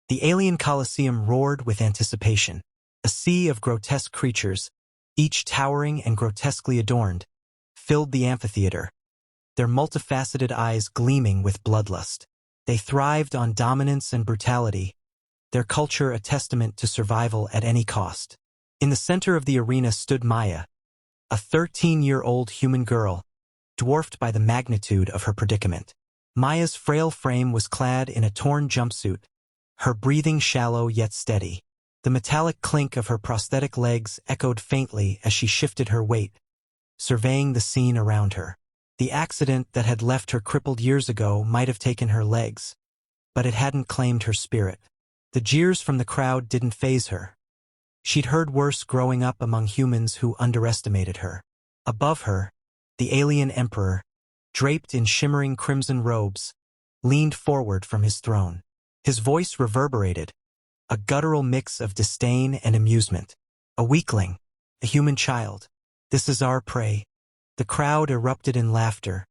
The alien Coliseum roared with anticipation. A sea of grotesque creatures, each towering and grotesquely adorned, filled the amphitheater, their multifaceted eyes gleaming with bloodlust. They thrived on dominance and brutality, their culture a testament to survival at any cost. In the center of the arena stood Maya, a 13-year-old human girl, dwarfed by the magnitude of her predicament. Maya's frail frame was clad in a torn jumpsuit, her breathing shallow yet steady. The metallic clink of her prosthetic legs echoed faintly as she shifted her weight, surveying the scene around her. The accident that had left her crippled years ago might have taken her legs, but it hadn't claimed her spirit. The jeers from the crowd didn't faze her. She'd heard worse growing up among humans who underestimated her. Above her, the alien emperor, draped in shimmering crimson robes, leaned forward from his throne. His voice reverberated, a guttural mix of disdain and amusement. A weakling, a human child. This is our prey. The crowd erupted in laughter,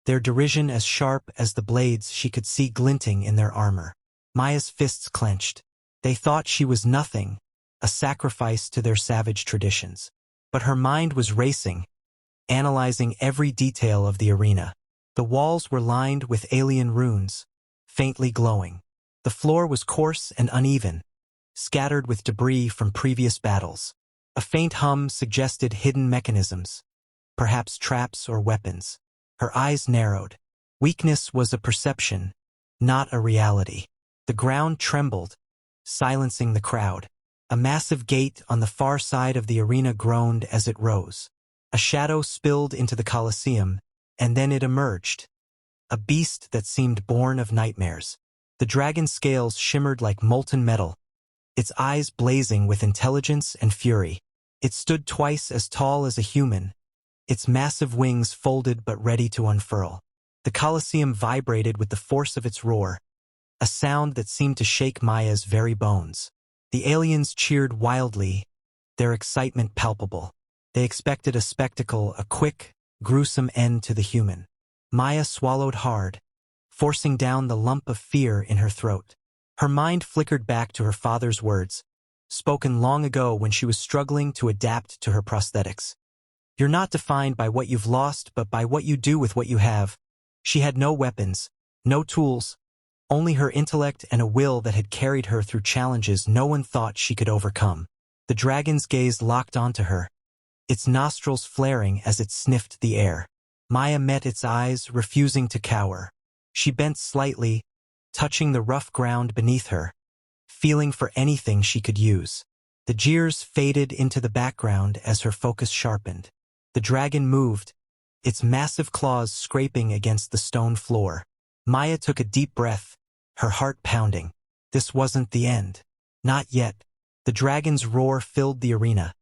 their derision as sharp as the blades she could see glinting in their armor. Maya's fists clenched. They thought she was nothing, a sacrifice to their savage traditions. But her mind was racing, analyzing every detail of the arena. The walls were lined with alien runes, faintly glowing. The floor was coarse and uneven, scattered with debris from previous battles. A faint hum suggested hidden mechanisms, perhaps traps or weapons. Her eyes narrowed. Weakness was a perception, not a reality. The ground trembled, silencing the crowd. A massive gate on the far side of the arena groaned as it rose. A shadow spilled into the Coliseum, and then it emerged. A beast that seemed born of nightmares. The dragon's scales shimmered like molten metal, its eyes blazing with intelligence and fury. It stood twice as tall as a human, its massive wings folded but ready to unfurl. The Coliseum vibrated with the force of its roar, a sound that seemed to shake Maya's very bones. The aliens cheered wildly, their excitement palpable. They expected a spectacle, a quick, gruesome end to the human. Maya swallowed hard, forcing down the lump of fear in her throat. Her mind flickered back to her father's words, spoken long ago when she was struggling to adapt to her prosthetics. You're not defined by what you've lost, but by what you do with what you have. She had no weapons, no tools, only her intellect and a will that had carried her through challenges no one thought she could overcome. The dragon's gaze locked onto her, its nostrils flaring as it sniffed the air. Maya met its eyes, refusing to cower. She bent slightly, touching the rough ground beneath her, feeling for anything she could use. The jeers faded into the background as her focus sharpened. The dragon moved, its massive claws scraping against the stone floor. Maya took a deep breath, her heart pounding. This wasn't the end. Not yet. The dragon's roar filled the arena,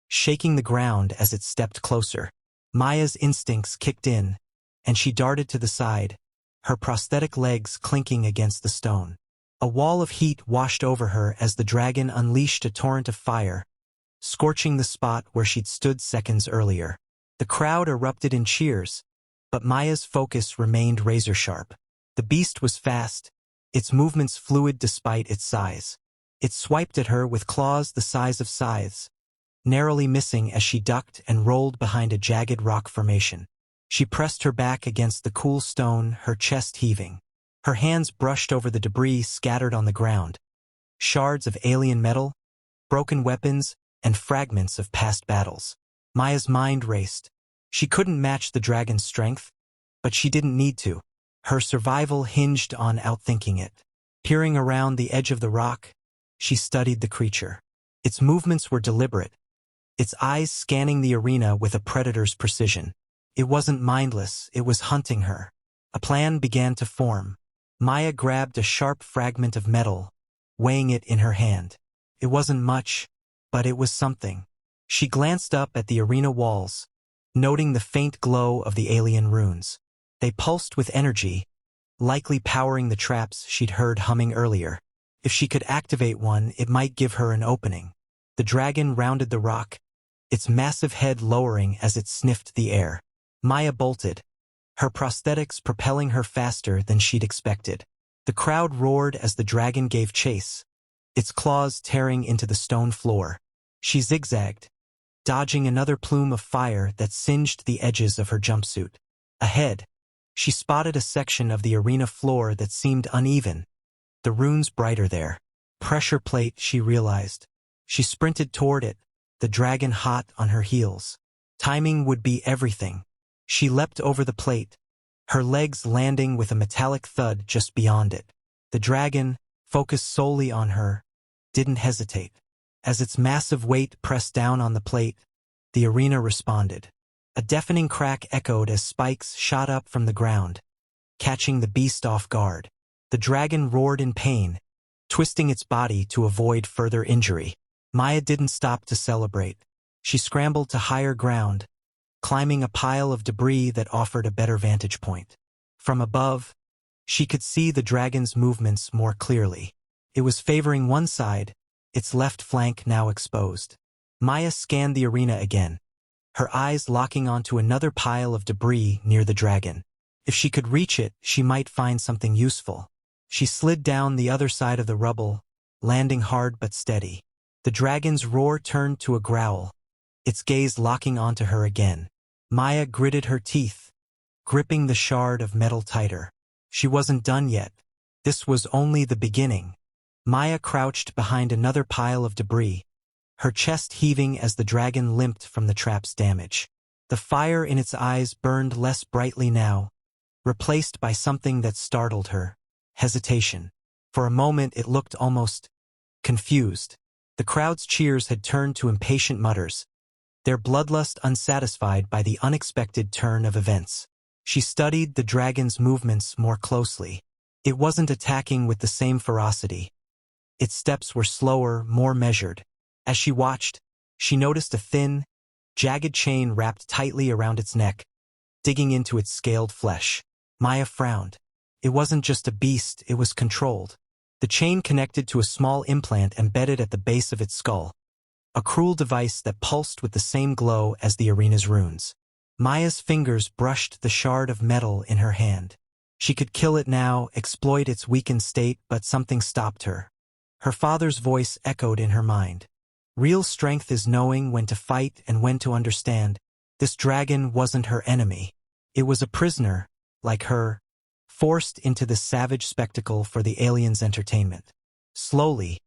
shaking the ground as it stepped closer. Maya's instincts kicked in, and she darted to the side, her prosthetic legs clinking against the stone. A wall of heat washed over her as the dragon unleashed a torrent of fire, scorching the spot where she'd stood seconds earlier. The crowd erupted in cheers, but Maya's focus remained razor-sharp. The beast was fast, its movements fluid despite its size. It swiped at her with claws the size of scythes, narrowly missing as she ducked and rolled behind a jagged rock formation. She pressed her back against the cool stone, her chest heaving. Her hands brushed over the debris scattered on the ground, shards of alien metal, broken weapons, and fragments of past battles. Maya's mind raced. She couldn't match the dragon's strength, but she didn't need to. Her survival hinged on outthinking it. Peering around the edge of the rock, she studied the creature. Its movements were deliberate, its eyes scanning the arena with a predator's precision. It wasn't mindless, it was hunting her. A plan began to form. Maya grabbed a sharp fragment of metal, weighing it in her hand. It wasn't much, but it was something. She glanced up at the arena walls, noting the faint glow of the alien runes. They pulsed with energy, likely powering the traps she'd heard humming earlier. If she could activate one, it might give her an opening. The dragon rounded the rock, its massive head lowering as it sniffed the air. Maya bolted, her prosthetics propelling her faster than she'd expected. The crowd roared as the dragon gave chase, its claws tearing into the stone floor. She zigzagged, dodging another plume of fire that singed the edges of her jumpsuit. Ahead, she spotted a section of the arena floor that seemed uneven, the runes brighter there. Pressure plate, she realized. She sprinted toward it, the dragon hot on her heels. Timing would be everything. She leapt over the plate, her legs landing with a metallic thud just beyond it. The dragon, focused solely on her, didn't hesitate. As its massive weight pressed down on the plate, the arena responded. A deafening crack echoed as spikes shot up from the ground, catching the beast off guard. The dragon roared in pain, twisting its body to avoid further injury. Maya didn't stop to celebrate. She scrambled to higher ground, climbing a pile of debris that offered a better vantage point. From above, she could see the dragon's movements more clearly. It was favoring one side, its left flank now exposed. Maya scanned the arena again, her eyes locking onto another pile of debris near the dragon. If she could reach it, she might find something useful. She slid down the other side of the rubble, landing hard but steady. The dragon's roar turned to a growl, its gaze locking onto her again. Maya gritted her teeth, gripping the shard of metal tighter. She wasn't done yet. This was only the beginning. Maya crouched behind another pile of debris, her chest heaving as the dragon limped from the trap's damage. The fire in its eyes burned less brightly now, replaced by something that startled her: hesitation. For a moment it looked almost confused. The crowd's cheers had turned to impatient mutters, their bloodlust unsatisfied by the unexpected turn of events. She studied the dragon's movements more closely. It wasn't attacking with the same ferocity. Its steps were slower, more measured. As she watched, she noticed a thin, jagged chain wrapped tightly around its neck, digging into its scaled flesh. Maya frowned. It wasn't just a beast, it was controlled. The chain connected to a small implant embedded at the base of its skull, a cruel device that pulsed with the same glow as the arena's runes. Maya's fingers brushed the shard of metal in her hand. She could kill it now, exploit its weakened state, but something stopped her. Her father's voice echoed in her mind. Real strength is knowing when to fight and when to understand. This dragon wasn't her enemy. It was a prisoner, like her, forced into this savage spectacle for the aliens' entertainment. Slowly,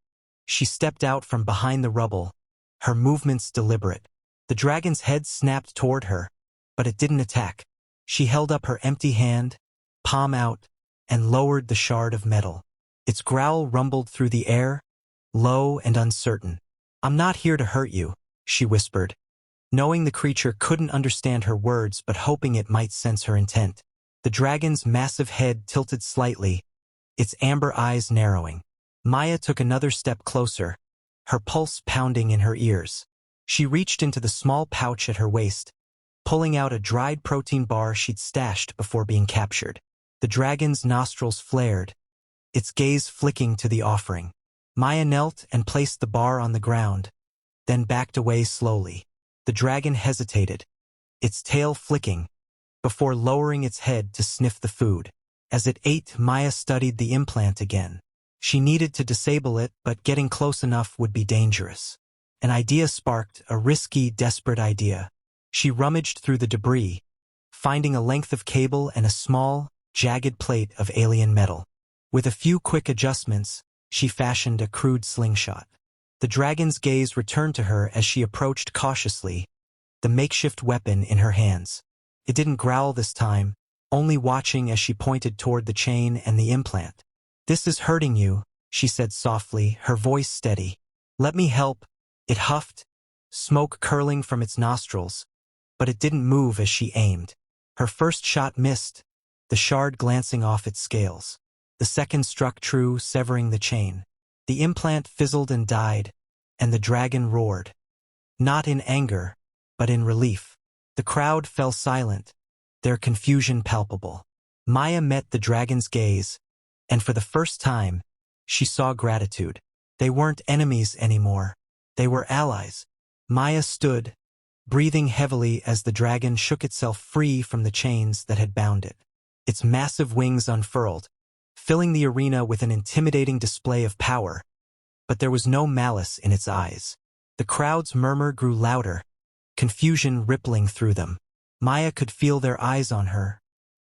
she stepped out from behind the rubble, her movements deliberate. The dragon's head snapped toward her, but it didn't attack. She held up her empty hand, palm out, and lowered the shard of metal. Its growl rumbled through the air, low and uncertain. "I'm not here to hurt you," she whispered, knowing the creature couldn't understand her words but hoping it might sense her intent. The dragon's massive head tilted slightly, its amber eyes narrowing. Maya took another step closer, her pulse pounding in her ears. She reached into the small pouch at her waist, pulling out a dried protein bar she'd stashed before being captured. The dragon's nostrils flared, its gaze flicking to the offering. Maya knelt and placed the bar on the ground, then backed away slowly. The dragon hesitated, its tail flicking, before lowering its head to sniff the food. As it ate, Maya studied the implant again. She needed to disable it, but getting close enough would be dangerous. An idea sparked, a risky, desperate idea. She rummaged through the debris, finding a length of cable and a small, jagged plate of alien metal. With a few quick adjustments, she fashioned a crude slingshot. The dragon's gaze returned to her as she approached cautiously, the makeshift weapon in her hands. It didn't growl this time, only watching as she pointed toward the chain and the implant. "This is hurting you," she said softly, her voice steady. "Let me help." It huffed, smoke curling from its nostrils, but it didn't move as she aimed. Her first shot missed, the shard glancing off its scales. The second struck true, severing the chain. The implant fizzled and died, and the dragon roared. Not in anger, but in relief. The crowd fell silent, their confusion palpable. Maya met the dragon's gaze, and for the first time, she saw gratitude. They weren't enemies anymore. They were allies. Maya stood, breathing heavily as the dragon shook itself free from the chains that had bound it. Its massive wings unfurled, filling the arena with an intimidating display of power, but there was no malice in its eyes. The crowd's murmur grew louder, confusion rippling through them. Maya could feel their eyes on her,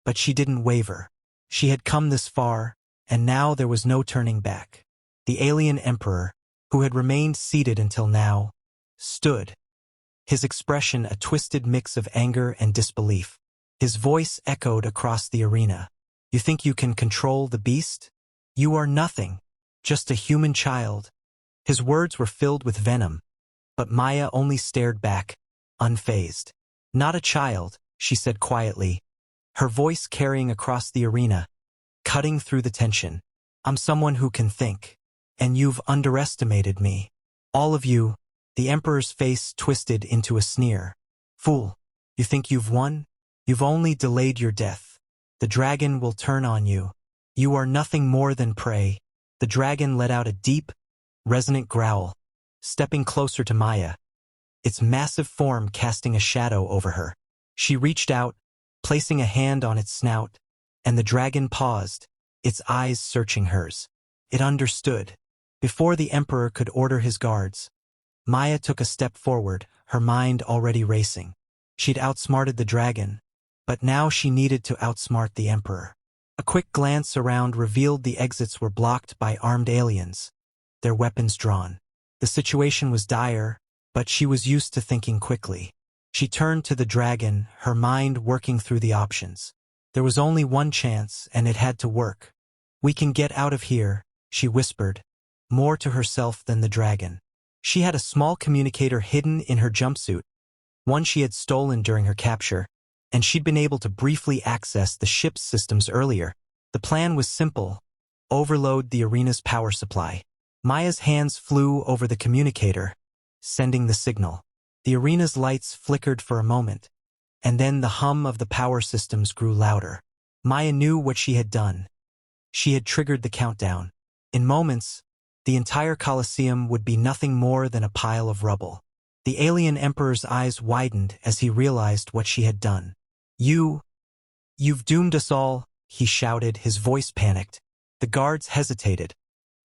but she didn't waver. She had come this far, and now there was no turning back. The alien emperor, who had remained seated until now, stood, his expression a twisted mix of anger and disbelief. His voice echoed across the arena. "You think you can control the beast? You are nothing, just a human child." His words were filled with venom, but Maya only stared back, unfazed. "Not a child," she said quietly, her voice carrying across the arena, cutting through the tension. "I'm someone who can think, and you've underestimated me. All of you." The Emperor's face twisted into a sneer. "Fool, you think you've won? You've only delayed your death. The dragon will turn on you. You are nothing more than prey." The dragon let out a deep, resonant growl, stepping closer to Maya, its massive form casting a shadow over her. She reached out, placing a hand on its snout, and the dragon paused, its eyes searching hers. It understood. Before the Emperor could order his guards, Maya took a step forward, her mind already racing. She'd outsmarted the dragon, but now she needed to outsmart the Emperor. A quick glance around revealed the exits were blocked by armed aliens, their weapons drawn. The situation was dire, but she was used to thinking quickly. She turned to the dragon, her mind working through the options. There was only one chance, and it had to work. "We can get out of here," she whispered, more to herself than the dragon. She had a small communicator hidden in her jumpsuit, one she had stolen during her capture, and she'd been able to briefly access the ship's systems earlier. The plan was simple: overload the arena's power supply. Maya's hands flew over the communicator, sending the signal. The arena's lights flickered for a moment, and then the hum of the power systems grew louder. Maya knew what she had done. She had triggered the countdown. In moments, the entire Coliseum would be nothing more than a pile of rubble. The alien emperor's eyes widened as he realized what she had done. You've doomed us all," he shouted, his voice panicked. The guards hesitated,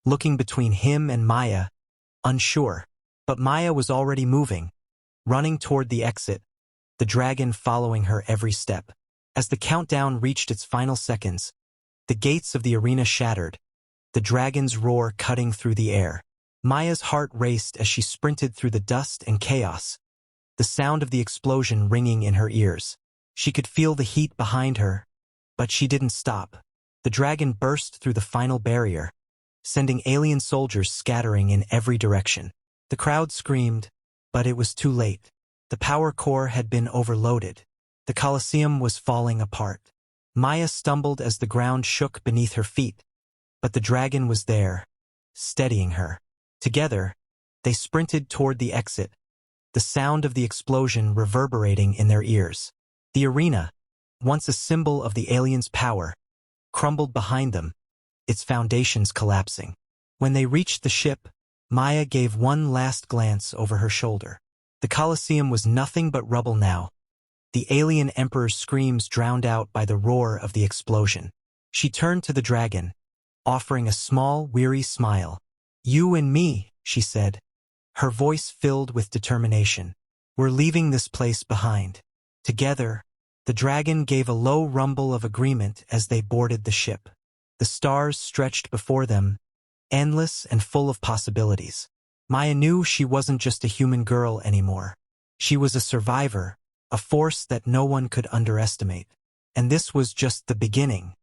looking between him and Maya, unsure. But Maya was already moving, running toward the exit, the dragon following her every step. As the countdown reached its final seconds, the gates of the arena shattered, the dragon's roar cutting through the air. Maya's heart raced as she sprinted through the dust and chaos, the sound of the explosion ringing in her ears. She could feel the heat behind her, but she didn't stop. The dragon burst through the final barrier, sending alien soldiers scattering in every direction. The crowd screamed, but it was too late. The power core had been overloaded. The Coliseum was falling apart. Maya stumbled as the ground shook beneath her feet, but the dragon was there, steadying her. Together, they sprinted toward the exit, the sound of the explosion reverberating in their ears. The arena, once a symbol of the aliens' power, crumbled behind them, its foundations collapsing. When they reached the ship, Maya gave one last glance over her shoulder. The Coliseum was nothing but rubble now, the alien emperor's screams drowned out by the roar of the explosion. She turned to the dragon, offering a small, weary smile. "You and me," she said, her voice filled with determination. "We're leaving this place behind." Together, the dragon gave a low rumble of agreement as they boarded the ship. The stars stretched before them, endless and full of possibilities. Maya knew she wasn't just a human girl anymore. She was a survivor, a force that no one could underestimate. And this was just the beginning.